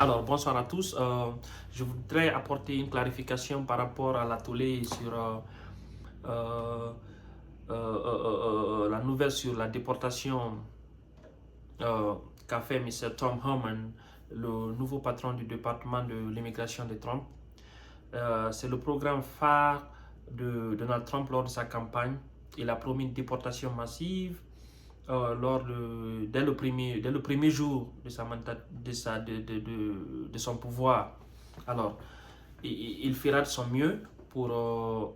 Alors, bonsoir à tous. Je voudrais apporter une clarification par rapport à l'atelier sur euh, la nouvelle sur la déportation qu'a fait M. Tom Homan, le nouveau patron du département de l'immigration de Trump. C'est le programme phare de Donald Trump lors de sa campagne. Il a promis une déportation massive dès le premier jour de son pouvoir. Alors, il fera de son mieux pour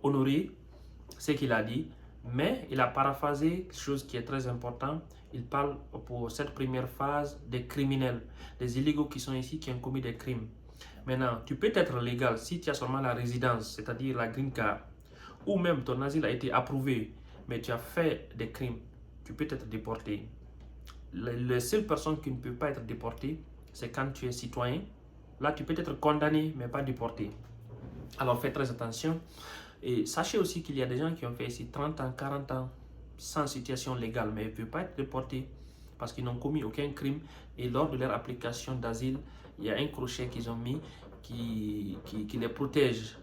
honorer ce qu'il a dit, mais il a paraphrasé quelque chose qui est très important. Il parle pour cette première phase des criminels, des illégaux qui sont ici, qui ont commis des crimes. Maintenant, tu peux être légal si tu as seulement la résidence, c'est-à-dire la green card, ou même ton asile a été approuvé, mais tu as fait des crimes, tu peux être déporté. La seule personne qui ne peut pas être déportée, c'est quand tu es citoyen. Là, tu peux être condamné, mais pas déporté. Alors, faites très attention. Et sachez aussi qu'il y a des gens qui ont fait ici 30 ans, 40 ans, sans situation légale, mais ils ne peuvent pas être déportés parce qu'ils n'ont commis aucun crime. Et lors de leur application d'asile, il y a un crochet qu'ils ont mis qui les protège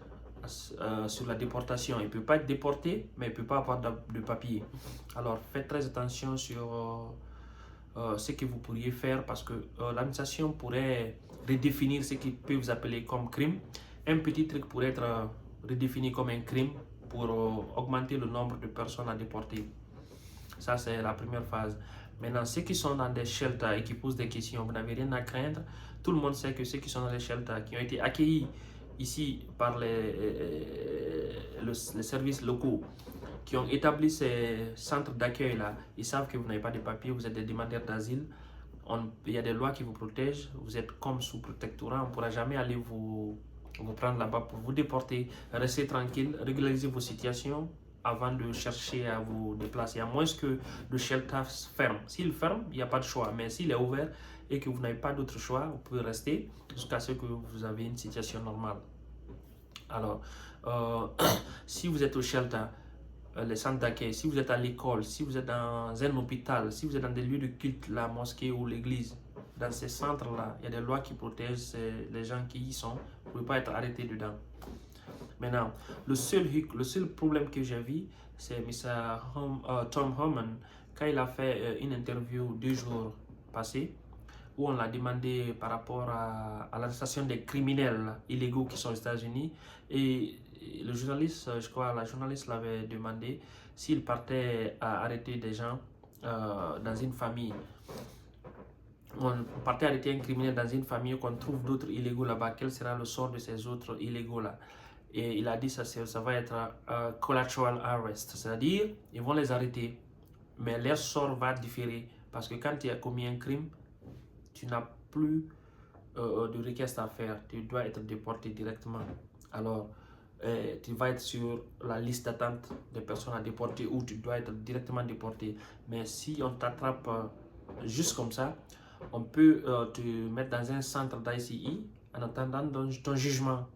sur la déportation. Ils ne peuvent pas être déportés, mais ils ne peuvent pas avoir de papier. Alors, faites très attention sur ce que vous pourriez faire parce que l'administration pourrait redéfinir ce qu'ils peuvent appeler comme crime. Un petit truc pourrait être redéfini comme un crime pour augmenter le nombre de personnes à déporter. Ça, c'est la première phase. Maintenant, ceux qui sont dans des shelters et qui posent des questions, vous n'avez rien à craindre. Tout le monde sait que ceux qui sont dans les shelters, qui ont été accueillis ici par les services locaux, qui ont établi ces centres d'accueil là, ils savent que vous n'avez pas de papiers, vous êtes des demandeurs d'asile. Il y a des lois qui vous protègent, vous êtes comme sous protectorat, on ne pourra jamais aller vous prendre là-bas pour vous déporter. Restez tranquille, régularisez vos situations avant de chercher à vous déplacer, à moins que le shelter ferme. S'il ferme, il n'y a pas de choix, mais s'il est ouvert et que vous n'avez pas d'autre choix, vous pouvez rester jusqu'à ce que vous avez une situation normale. Alors, si vous êtes au shelter, les centres d'accueil, si vous êtes à l'école, si vous êtes dans un hôpital, si vous êtes dans des lieux de culte, la mosquée ou l'église, dans ces centres-là, il y a des lois qui protègent les gens qui y sont. Vous ne pouvez pas être arrêté dedans. Maintenant, le seul problème que j'ai vu, c'est Tom Homan, quand il a fait une interview 2 jours passés, où on l'a demandé par rapport à l'arrestation des criminels illégaux qui sont aux États-Unis. Et le journaliste, je crois, la journaliste l'avait demandé s'il partait à arrêter des gens dans une famille. On partait arrêter un criminel dans une famille, qu'on trouve d'autres illégaux là-bas, quel sera le sort de ces autres illégaux là? Et il a dit ça va être collateral arrest, c'est-à-dire ils vont les arrêter, mais leur sort va différer parce que quand tu as commis un crime, tu n'as plus de requête à faire, tu dois être déporté directement. Alors, tu vas être sur la liste d'attente des personnes à déporter ou tu dois être directement déporté. Mais si on t'attrape juste comme ça, on peut te mettre dans un centre d'ICI en attendant ton jugement.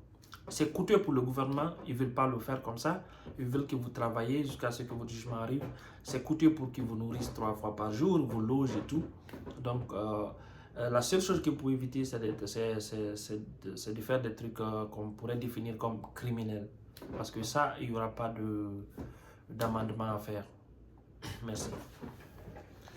C'est coûteux pour le gouvernement, ils ne veulent pas le faire comme ça. Ils veulent que vous travaillez jusqu'à ce que votre jugement arrive. C'est coûteux pour qu'ils vous nourrissent 3 fois par jour, vous logent et tout. Donc, la seule chose que vous pouvez éviter, c'est de faire des trucs qu'on pourrait définir comme criminels. Parce que ça, il n'y aura pas d'amendement à faire. Merci.